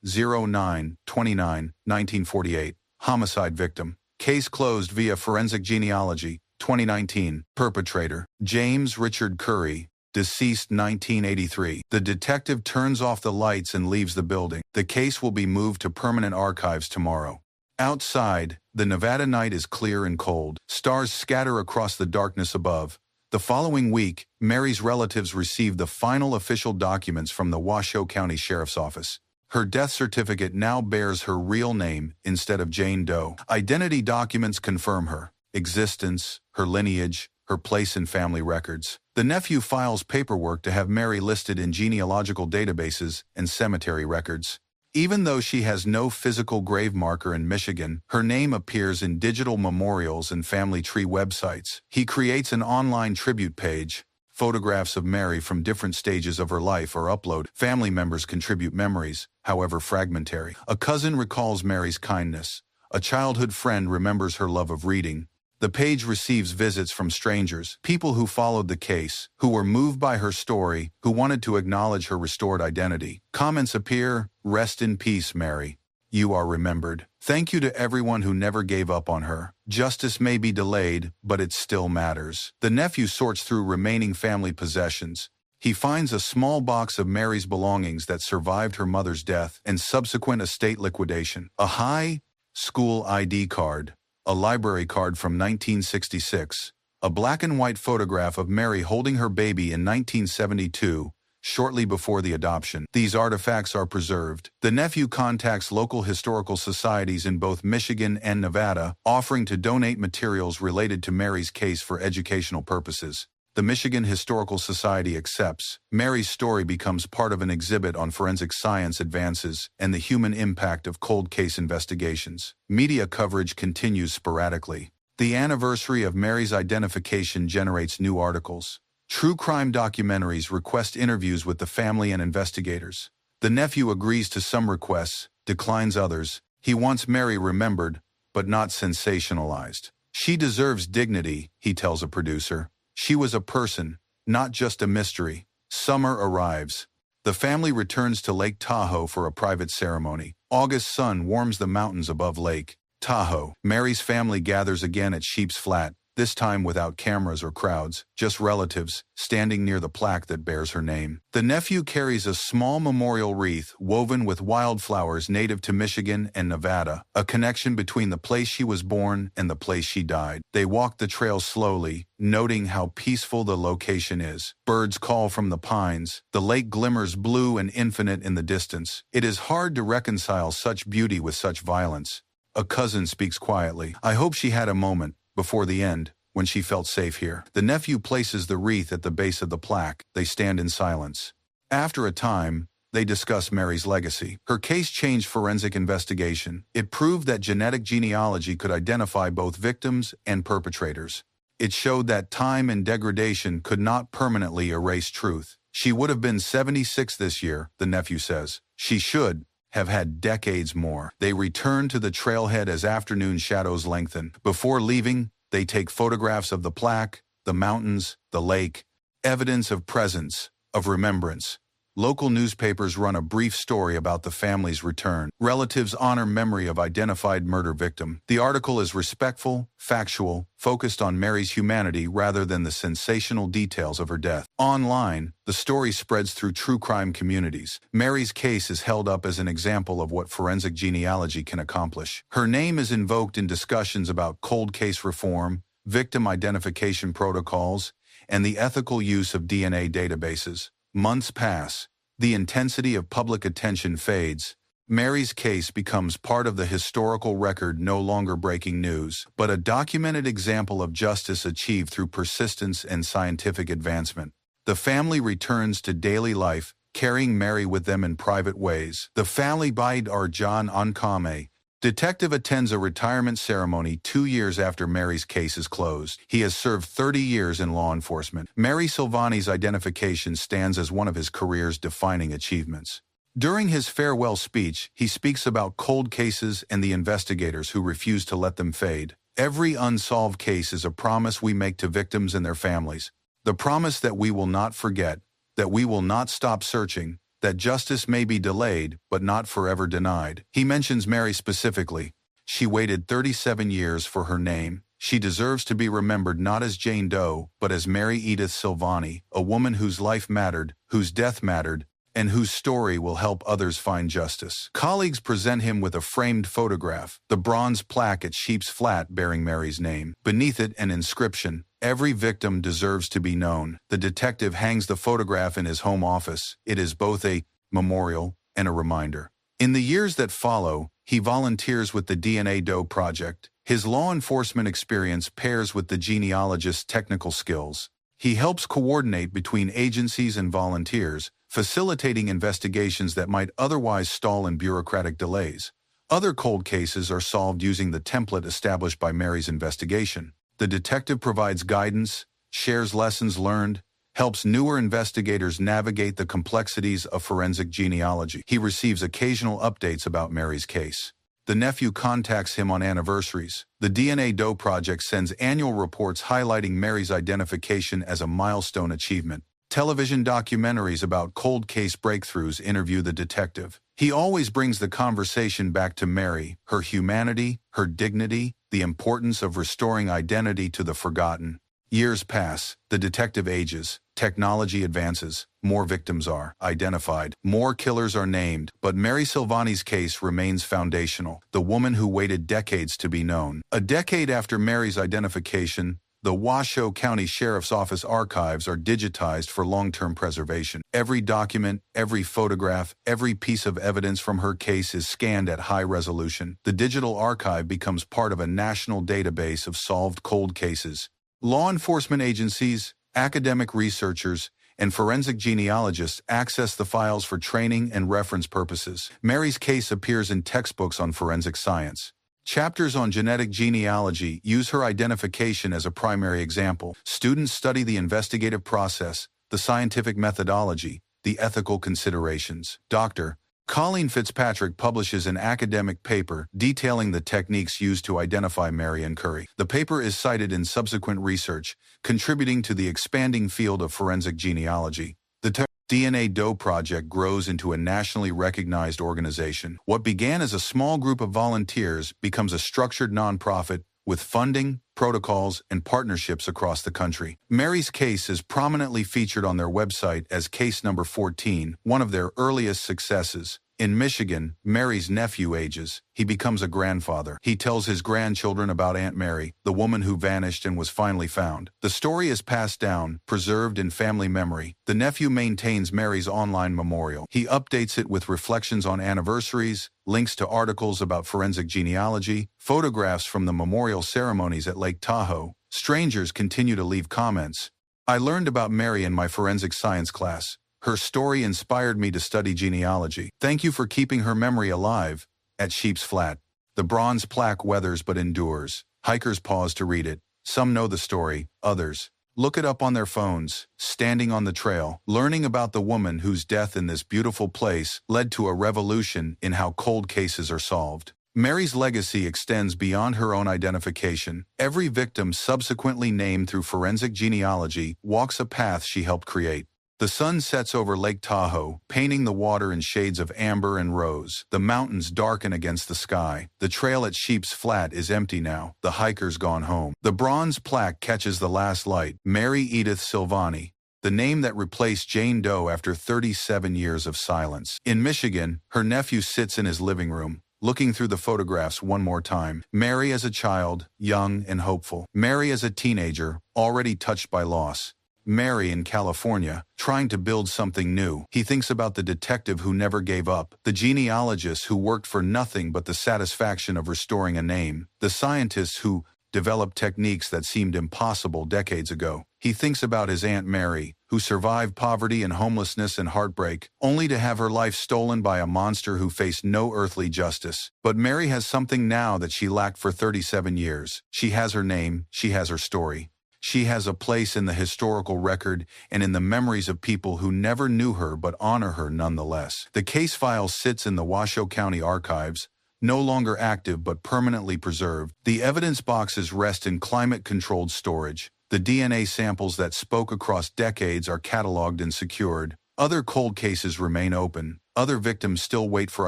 09-29-1948, homicide victim. Case closed via forensic genealogy, 2019. Perpetrator, James Richard Curry, deceased 1983. The detective turns off the lights and leaves the building. The case will be moved to permanent archives tomorrow. Outside, the Nevada night is clear and cold. Stars scatter across the darkness above. The following week, Mary's relatives received the final official documents from the Washoe County Sheriff's Office. Her death certificate now bears her real name instead of Jane Doe. Identity documents confirm her existence, her lineage, her place in family records. The nephew files paperwork to have Mary listed in genealogical databases and cemetery records. Even though she has no physical grave marker in Michigan, her name appears in digital memorials and family tree websites. He creates an online tribute page. Photographs of Mary from different stages of her life are uploaded. Family members contribute memories, however fragmentary. A cousin recalls Mary's kindness. A childhood friend remembers her love of reading. The page receives visits from strangers, people who followed the case, who were moved by her story, who wanted to acknowledge her restored identity. Comments appear, "Rest in peace, Mary. You are remembered. Thank you to everyone who never gave up on her. Justice may be delayed, but it still matters." The nephew sorts through remaining family possessions. He finds a small box of Mary's belongings that survived her mother's death and subsequent estate liquidation. A high school ID card. A library card from 1966, a black and white photograph of Mary holding her baby in 1972, shortly before the adoption. These artifacts are preserved. The nephew contacts local historical societies in both Michigan and Nevada, offering to donate materials related to Mary's case for educational purposes. The Michigan Historical Society accepts. Mary's story becomes part of an exhibit on forensic science advances and the human impact of cold case investigations. Media coverage continues sporadically. The anniversary of Mary's identification generates new articles. True crime documentaries request interviews with the family and investigators. The nephew agrees to some requests, declines others. He wants Mary remembered, but not sensationalized. She deserves dignity, he tells a producer. She was a person, not just a mystery. Summer arrives. The family returns to Lake Tahoe for a private ceremony. August sun warms the mountains above Lake Tahoe. Mary's family gathers again at Sheep's Flat. this time without cameras or crowds, just relatives, standing near the plaque that bears her name. The nephew carries a small memorial wreath woven with wildflowers native to Michigan and Nevada, a connection between the place she was born and the place she died. They walk the trail slowly, noting how peaceful the location is. Birds call from the pines. The lake glimmers blue and infinite in the distance. It is hard to reconcile such beauty with such violence. A cousin speaks quietly. I hope she had a moment, before the end, when she felt safe here. The nephew places the wreath at the base of the plaque. They stand in silence. After a time, they discuss Mary's legacy. Her case changed forensic investigation. It proved that genetic genealogy could identify both victims and perpetrators. It showed that time and degradation could not permanently erase truth. She would have been 76 this year, the nephew says. She should have had decades more. They return to the trailhead as afternoon shadows lengthen. Before leaving, they take photographs of the plaque, the mountains, the lake, evidence of presence, of remembrance. Local newspapers run a brief story about the family's return. Relatives honor memory of identified murder victim. The article is respectful, factual, focused on Mary's humanity rather than the sensational details of her death. Online, the story spreads through true crime communities. Mary's case is held up as an example of what forensic genealogy can accomplish. Her name is invoked in discussions about cold case reform, victim identification protocols, and the ethical use of DNA databases. Months pass. The intensity of public attention fades. Mary's case becomes part of the historical record, no longer breaking news, but a documented example of justice achieved through persistence and scientific advancement. The family returns to daily life, carrying Mary with them in private ways. The family Baid Arjan Ankame. Detective attends a retirement ceremony 2 years after Mary's case is closed. He has served 30 years in law enforcement. Mary Silvani's identification stands as one of his career's defining achievements. During his farewell speech, he speaks about cold cases and the investigators who refuse to let them fade. Every unsolved case is a promise we make to victims and their families. The promise that we will not forget, that we will not stop searching, that justice may be delayed, but not forever denied. He mentions Mary specifically. She waited 37 years for her name. She deserves to be remembered not as Jane Doe, but as Mary Edith Silvani, a woman whose life mattered, whose death mattered, and whose story will help others find justice. Colleagues present him with a framed photograph, the bronze plaque at Sheep's Flat bearing Mary's name. Beneath it, an inscription, "Every victim deserves to be known." The detective hangs the photograph in his home office. It is both a memorial and a reminder. In the years that follow, he volunteers with the DNA Doe Project. His law enforcement experience pairs with the genealogist's technical skills. He helps coordinate between agencies and volunteers, facilitating investigations that might otherwise stall in bureaucratic delays. Other cold cases are solved using the template established by Mary's investigation. The detective provides guidance, shares lessons learned, helps newer investigators navigate the complexities of forensic genealogy. He receives occasional updates about Mary's case. The nephew contacts him on anniversaries. The DNA Doe Project sends annual reports highlighting Mary's identification as a milestone achievement. Television documentaries about cold case breakthroughs interview the detective. He always brings the conversation back to Mary, her humanity, her dignity, the importance of restoring identity to the forgotten. Years pass, the detective ages, technology advances, more victims are identified, more killers are named, but Mary Silvani's case remains foundational, the woman who waited decades to be known. A decade after Mary's identification, the Washoe County Sheriff's Office archives are digitized for long-term preservation. Every document, every photograph, every piece of evidence from her case is scanned at high resolution. The digital archive becomes part of a national database of solved cold cases. Law enforcement agencies, academic researchers, and forensic genealogists access the files for training and reference purposes. Mary's case appears in textbooks on forensic science. Chapters on genetic genealogy use her identification as a primary example. Students study the investigative process, the scientific methodology, the ethical considerations. Dr. Colleen Fitzpatrick publishes an academic paper detailing the techniques used to identify Marion Curry. The paper is cited in subsequent research, contributing to the expanding field of forensic genealogy. The DNA Doe Project grows into a nationally recognized organization. What began as a small group of volunteers becomes a structured nonprofit with funding, protocols, and partnerships across the country. Mary's case is prominently featured on their website as case number 14, one of their earliest successes. In Michigan, Mary's nephew ages. He becomes a grandfather. He tells his grandchildren about Aunt Mary, the woman who vanished and was finally found. The story is passed down, preserved in family memory. The nephew maintains Mary's online memorial. He updates it with reflections on anniversaries, links to articles about forensic genealogy, photographs from the memorial ceremonies at Lake Tahoe. Strangers continue to leave comments. I learned about Mary in my forensic science class. Her story inspired me to study genealogy. Thank you for keeping her memory alive. At Sheep's Flat. The bronze plaque weathers but endures. Hikers pause to read it. Some know the story, others look it up on their phones, standing on the trail, learning about the woman whose death in this beautiful place led to a revolution in how cold cases are solved. Mary's legacy extends beyond her own identification. Every victim subsequently named through forensic genealogy walks a path she helped create. The sun sets over Lake Tahoe, painting the water in shades of amber and rose. The mountains darken against the sky. The trail at Sheep's Flat is empty now, the hikers gone home. The bronze plaque catches the last light. Mary Edith Silvani, the name that replaced Jane Doe after 37 years of silence. In Michigan, her nephew sits in his living room, looking through the photographs one more time. Mary as a child, young and hopeful. Mary as a teenager, already touched by loss. Mary in California, trying to build something new. He thinks about the detective who never gave up, the genealogist who worked for nothing but the satisfaction of restoring a name, the scientists who developed techniques that seemed impossible decades ago. He thinks about his Aunt Mary, who survived poverty and homelessness and heartbreak, only to have her life stolen by a monster who faced no earthly justice. But Mary has something now that she lacked for 37 years. She has her name, she has her story. She has a place in the historical record and in the memories of people who never knew her but honor her nonetheless. The case file sits in the Washoe County Archives, no longer active but permanently preserved. The evidence boxes rest in climate-controlled storage. The DNA samples that spoke across decades are cataloged and secured. Other cold cases remain open. Other victims still wait for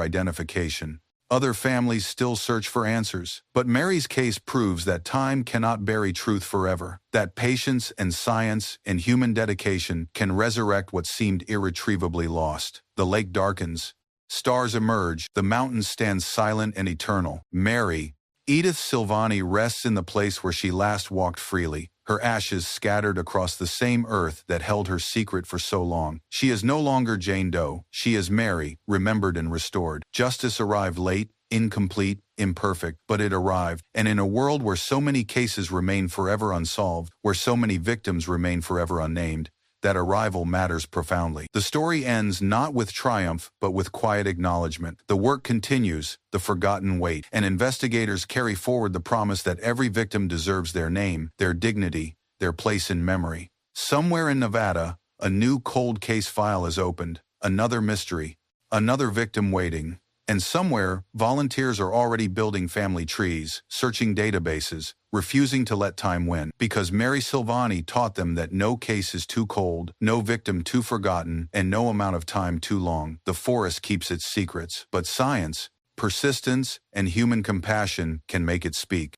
identification. Other families still search for answers. But Mary's case proves that time cannot bury truth forever, that patience and science and human dedication can resurrect what seemed irretrievably lost. The lake darkens. Stars emerge. The mountains stand silent and eternal. Mary Edith Silvani rests in the place where she last walked freely, her ashes scattered across the same earth that held her secret for so long. She is no longer Jane Doe. She is Mary, remembered and restored. Justice arrived late, incomplete, imperfect, but it arrived. And in a world where so many cases remain forever unsolved, where so many victims remain forever unnamed, that arrival matters profoundly. The story ends not with triumph, but with quiet acknowledgement. The work continues, the forgotten wait, and investigators carry forward the promise that every victim deserves their name, their dignity, their place in memory. Somewhere in Nevada, a new cold case file is opened, another mystery, another victim waiting. And somewhere, volunteers are already building family trees, searching databases, refusing to let time win. Because Mary Silvani taught them that no case is too cold, no victim too forgotten, and no amount of time too long. The forest keeps its secrets, but science, persistence, and human compassion can make it speak.